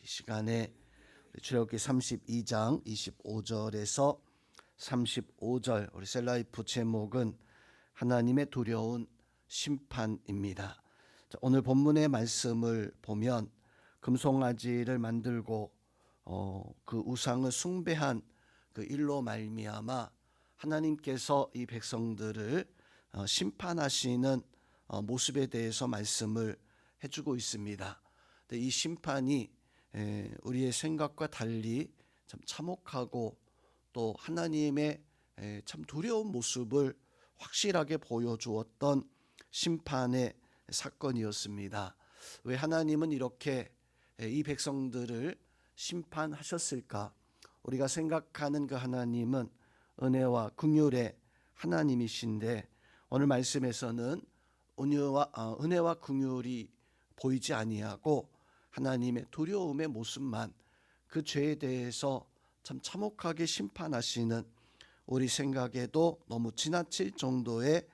시간에 출애굽기 32장 25절에서 35절 우리 셀라이프 제목은 하나님의 두려운 심판입니다. 오늘 본문의 말씀을 보면 금송아지를 만들고 그 우상을 숭배한 그 일로 말미암아 하나님께서 이 백성들을 심판하시는 모습에 대해서 말씀을 해주고 있습니다. 이 심판이 우리의 생각과 달리 참 참혹하고 또 하나님의 참 두려운 모습을 확실하게 보여주었던 심판의 사건이었습니다. 왜 하나님은 이렇게 이 백성들을 심판하셨을까? 우리가 생각하는 그 하나님은 은혜와 긍휼의 하나님이신데 오늘 말씀에서는 은혜와 긍휼이 보이지 아니하고 하나님의 두려움의 모습만, 그 죄에 대해서 참 참혹하게 심판하시는, 우리 생각에도 너무 지나칠 정도의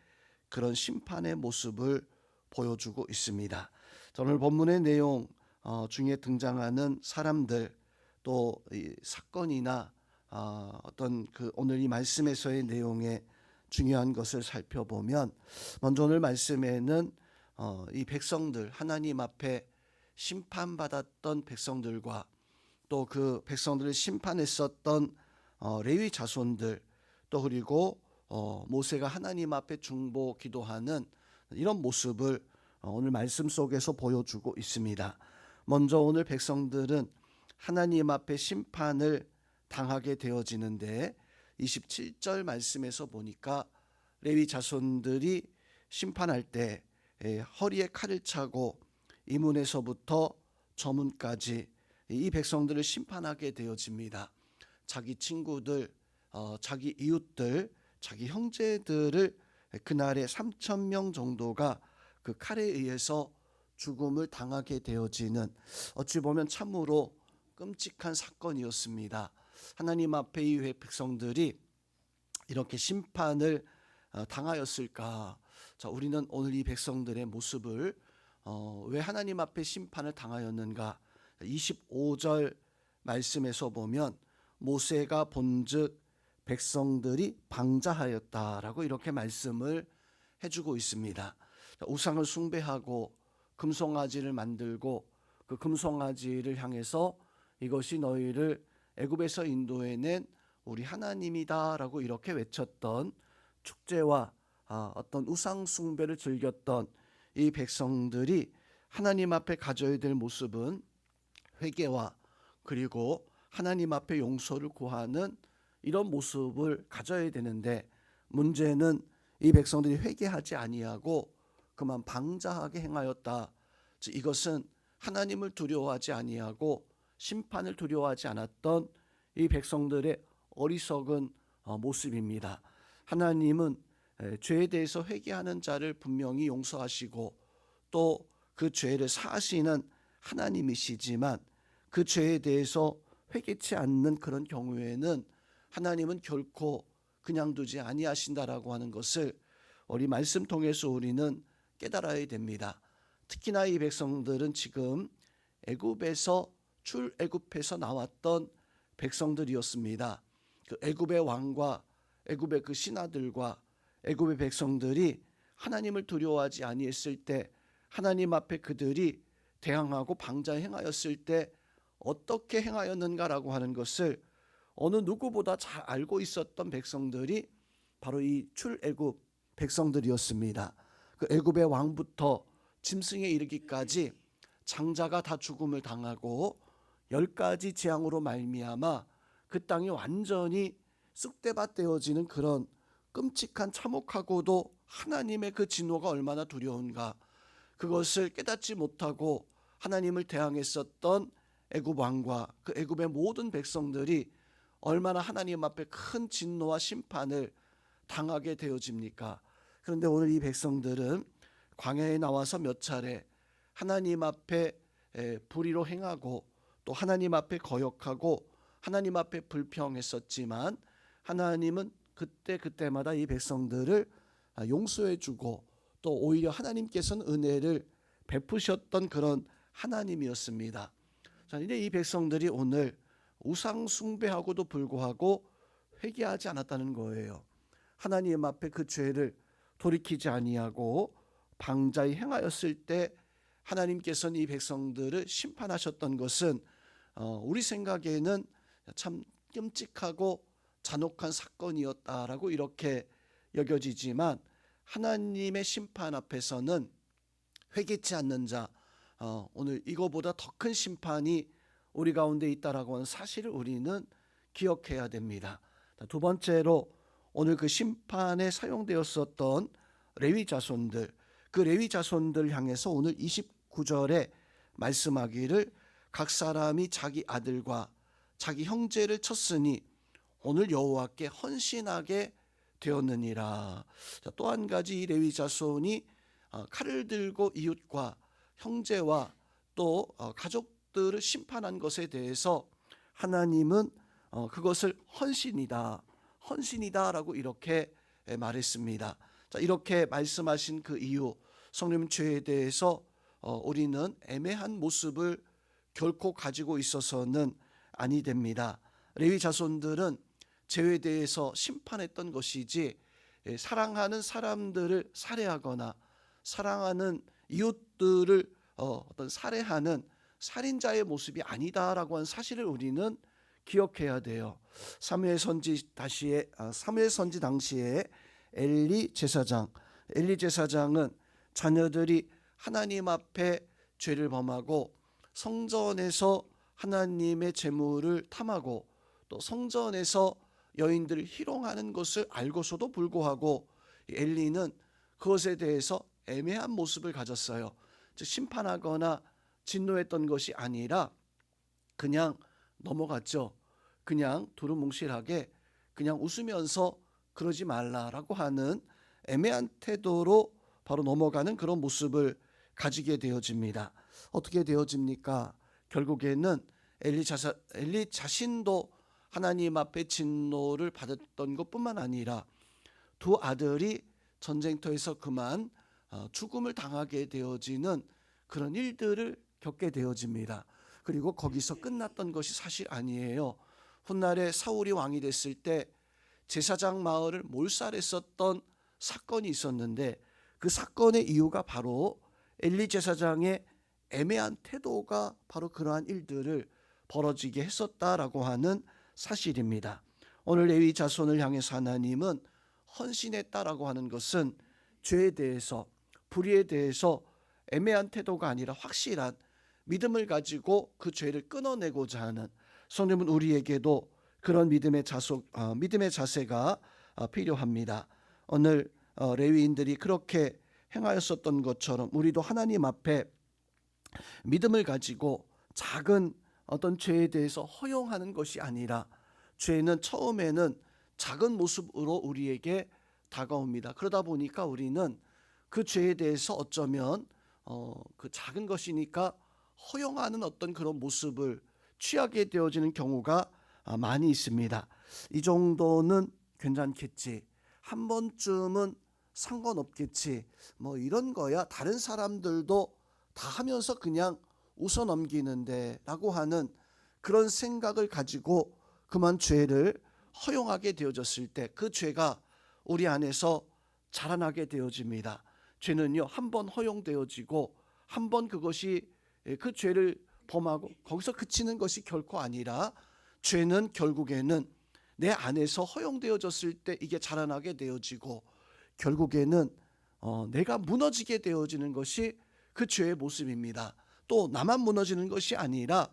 그런 심판의 모습을 보여주고 있습니다. 오늘 본문의 내용 중에 등장하는 사람들, 또 이 사건이나 어떤 그 오늘 이 말씀에서의 내용의 중요한 것을 살펴보면, 먼저 오늘 말씀에는 이 백성들, 하나님 앞에 심판받았던 백성들과 또 그 백성들을 심판했었던 레위 자손들, 또 그리고 모세가 하나님 앞에 중보 기도하는 이런 모습을 오늘 말씀 속에서 보여주고 있습니다. 먼저 오늘 백성들은 하나님 앞에 심판을 당하게 되어지는데 27절 말씀에서 보니까 레위 자손들이 심판할 때 허리에 칼을 차고 이문에서부터 저문까지 이 백성들을 심판하게 되어집니다. 자기 친구들, 자기 이웃들, 자기 형제들을 그날에 3,000명 정도가 그 칼에 의해서 죽음을 당하게 되어지는, 어찌 보면 참으로 끔찍한 사건이었습니다. 하나님 앞에 이 백성들이 이렇게 심판을 당하였을까? 자, 우리는 오늘 이 백성들의 모습을 왜 하나님 앞에 심판을 당하였는가? 25절 말씀에서 보면 모세가 본즉 백성들이 방자하였다라고 이렇게 말씀을 해주고 있습니다. 우상을 숭배하고 금송아지를 만들고 그 금송아지를 향해서 이것이 너희를 애굽에서 인도해낸 우리 하나님이다라고 이렇게 외쳤던, 축제와 어떤 우상 숭배를 즐겼던 이 백성들이 하나님 앞에 가져야 될 모습은 회개와 그리고 하나님 앞에 용서를 구하는 이런 모습을 가져야 되는데, 문제는 이 백성들이 회개하지 아니하고 그만 방자하게 행하였다. 이것은 하나님을 두려워하지 아니하고 심판을 두려워하지 않았던 이 백성들의 어리석은 모습입니다. 하나님은 죄에 대해서 회개하는 자를 분명히 용서하시고 또 그 죄를 사하시는 하나님이시지만, 그 죄에 대해서 회개치 않는 그런 경우에는 하나님은 결코 그냥 두지 아니하신다라고 하는 것을 우리 말씀 통해서 우리는 깨달아야 됩니다. 특히나 이 백성들은 지금 애굽에서 출애굽해서 나왔던 백성들이었습니다. 그 애굽의 왕과 애굽의 그 신하들과 애굽의 백성들이 하나님을 두려워하지 아니했을 때, 하나님 앞에 그들이 대항하고 방자 행하였을 때 어떻게 행하였는가라고 하는 것을 어느 누구보다 잘 알고 있었던 백성들이 바로 이 출애굽 백성들이었습니다. 그 애굽의 왕부터 짐승에 이르기까지 장자가 다 죽음을 당하고 10가지 재앙으로 말미암아 그 땅이 완전히 쑥대밭 되어지는 그런 끔찍한 참혹하고도 하나님의 그 진노가 얼마나 두려운가, 그것을 깨닫지 못하고 하나님을 대항했었던 애굽 왕과 그 애굽의 모든 백성들이 얼마나 하나님 앞에 큰 진노와 심판을 당하게 되어집니까? 그런데 오늘 이 백성들은 광야에 나와서 몇 차례 하나님 앞에 불의로 행하고 또 하나님 앞에 거역하고 하나님 앞에 불평했었지만, 하나님은 그때마다 이 백성들을 용서해 주고 또 오히려 하나님께서는 은혜를 베푸셨던 그런 하나님이었습니다. 자, 근데 이 백성들이 오늘 우상 숭배하고도 불구하고 회개하지 않았다는 거예요. 하나님 앞에 그 죄를 돌이키지 아니하고 방자히 행하였을 때 하나님께서는 이 백성들을 심판하셨던 것은 우리 생각에는 참 끔찍하고 잔혹한 사건이었다라고 이렇게 여겨지지만 하나님의 심판 앞에서는 회개치 않는 자, 오늘 이거보다 더 큰 심판이 우리 가운데 있다라고 하는 사실을 우리는 기억해야 됩니다. 두 번째로 오늘 그 심판에 사용되었었던 레위 자손들, 그 레위 자손들 향해서 오늘 29절에 말씀하기를 각 사람이 자기 아들과 자기 형제를 쳤으니 오늘 여호와께 헌신하게 되었느니라. 또 한 가지 이 레위 자손이 칼을 들고 이웃과 형제와 또 가족들을 심판한 것에 대해서 하나님은 그것을 헌신이다라고 이렇게 말했습니다. 자, 이렇게 말씀하신 그 이유, 성령 죄에 대해서 우리는 애매한 모습을 결코 가지고 있어서는 아니 됩니다. 레위 자손들은 죄에 대해서 심판했던 것이지 사랑하는 사람들을 살해하거나 사랑하는 이웃들을 어떤 살해하는 살인자의 모습이 아니다라고 하는 사실을 우리는 기억해야 돼요. 사무엘 선지 당시에 엘리 제사장은 자녀들이 하나님 앞에 죄를 범하고 성전에서 하나님의 제물을 탐하고 또 성전에서 여인들을 희롱하는 것을 알고서도 불구하고 엘리는 그것에 대해서 애매한 모습을 가졌어요. 즉 심판하거나 진노했던 것이 아니라 그냥 넘어갔죠. 그냥 두루뭉실하게 그냥 웃으면서 그러지 말라라고 하는 애매한 태도로 바로 넘어가는 그런 모습을 가지게 되어집니다. 어떻게 되어집니까? 결국에는 엘리 자신도 하나님 앞에 진노를 받았던 것뿐만 아니라 두 아들이 전쟁터에서 그만 죽음을 당하게 되어지는 그런 일들을 겪게 되어집니다. 그리고 거기서 끝났던 것이 사실 아니에요. 훗날에 사울이 왕이 됐을 때 제사장 마을을 몰살했었던 사건이 있었는데 그 사건의 이유가 바로 엘리 제사장의 애매한 태도가 바로 그러한 일들을 벌어지게 했었다라고 하는 사실입니다. 오늘 레위 자손을 향해서 하나님은 헌신했다라고 하는 것은 죄에 대해서 불의에 대해서 애매한 태도가 아니라 확실한 믿음을 가지고 그 죄를 끊어내고자 하는, 성령은 우리에게도 그런 믿음의 자세가 필요합니다. 오늘 레위인들이 그렇게 행하였었던 것처럼 우리도 하나님 앞에 믿음을 가지고 작은 어떤 죄에 대해서 허용하는 것이 아니라, 죄는 처음에는 작은 모습으로 우리에게 다가옵니다. 그러다 보니까 우리는 그 죄에 대해서 어쩌면 그 작은 것이니까 허용하는 어떤 그런 모습을 취하게 되어지는 경우가 많이 있습니다. 이 정도는 괜찮겠지, 한 번쯤은 상관없겠지, 뭐 이런 거야 다른 사람들도 다 하면서 그냥 웃어 넘기는데 라고 하는 그런 생각을 가지고 그만 죄를 허용하게 되어졌을 때 그 죄가 우리 안에서 자라나게 되어집니다. 죄는요, 한 번 허용되어지고 한 번 그것이 그 죄를 범하고 거기서 그치는 것이 결코 아니라, 죄는 결국에는 내 안에서 허용되어졌을 때 이게 자라나게 되어지고 결국에는 내가 무너지게 되어지는 것이 그 죄의 모습입니다. 또 나만 무너지는 것이 아니라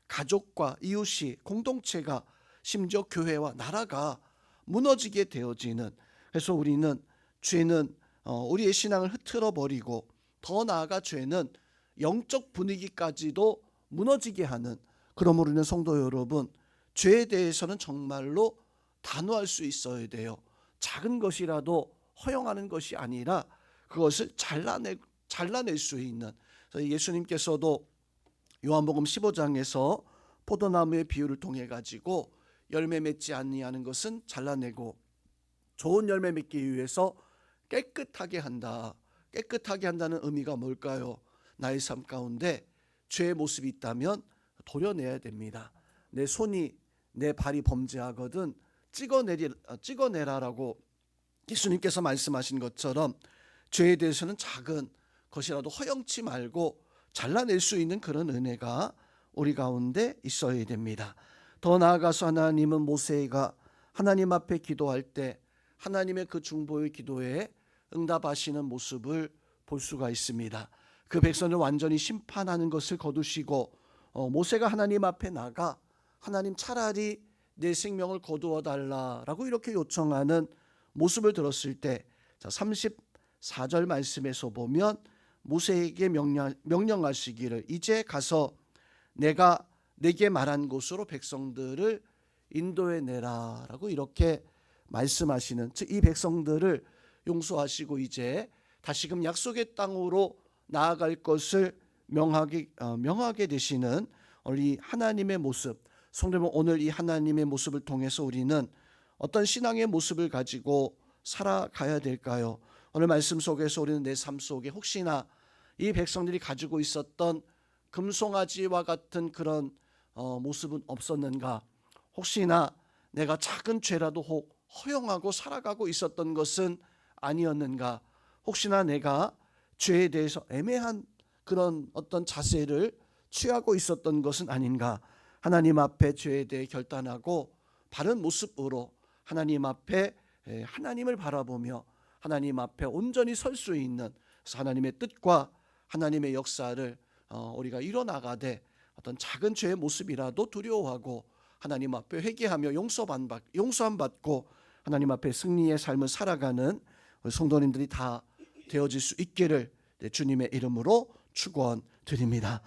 가족과 이웃이, 공동체가, 심지어 교회와 나라가 무너지게 되어지는, 그래서 우리는 죄는 우리의 신앙을 흐트러 버리고 더 나아가 죄는 영적 분위기까지도 무너지게 하는, 그러므로 우리는 성도 여러분, 죄에 대해서는 정말로 단호할 수 있어야 돼요. 작은 것이라도 허용하는 것이 아니라 그것을 잘라낼 수 있는, 예수님께서도 요한복음 15장에서 포도나무의 비유를 통해 가지고 열매 맺지 아니하는 것은 잘라내고 좋은 열매 맺기 위해서 깨끗하게 한다. 깨끗하게 한다는 의미가 뭘까요? 나의 삶 가운데 죄의 모습이 있다면 도려내야 됩니다. 내 손이 내 발이 범죄하거든 찍어내라라고 예수님께서 말씀하신 것처럼 죄에 대해서는 작은 것이라도 허영치 말고 잘라낼 수 있는 그런 은혜가 우리 가운데 있어야 됩니다. 더 나아가서 하나님은 모세가 하나님 앞에 기도할 때 하나님의 그 중보의 기도에 응답하시는 모습을 볼 수가 있습니다. 그 백성을 완전히 심판하는 것을 거두시고 모세가 하나님 앞에 나가 하나님 차라리 내 생명을 거두어 달라라고 이렇게 요청하는 모습을 들었을 때 34절 말씀에서 보면 모세에게 명령하시기를 이제 가서 내가 내게 말한 곳으로 백성들을 인도해 내라라고 이렇게 말씀하시는, 즉 이 백성들을 용서하시고 이제 다시금 약속의 땅으로 나아갈 것을 명하게 되시는 우리 하나님의 모습. 성도님, 오늘 이 하나님의 모습을 통해서 우리는 어떤 신앙의 모습을 가지고 살아가야 될까요? 오늘 말씀 속에서 우리는 내 삶 속에 혹시나 이 백성들이 가지고 있었던 금송아지와 같은 그런 모습은 없었는가? 혹시나 내가 작은 죄라도 허용하고 살아가고 있었던 것은 아니었는가? 혹시나 내가 죄에 대해서 애매한 그런 어떤 자세를 취하고 있었던 것은 아닌가? 하나님 앞에 죄에 대해 결단하고 바른 모습으로 하나님 앞에 하나님을 바라보며 하나님 앞에 온전히 설 수 있는 하나님의 뜻과 하나님의 역사를 우리가 이뤄나가되 어떤 작은 죄의 모습이라도 두려워하고 하나님 앞에 회개하며 용서함 받고 하나님 앞에 승리의 삶을 살아가는 성도님들이 다 되어질 수 있기를 주님의 이름으로 축원드립니다.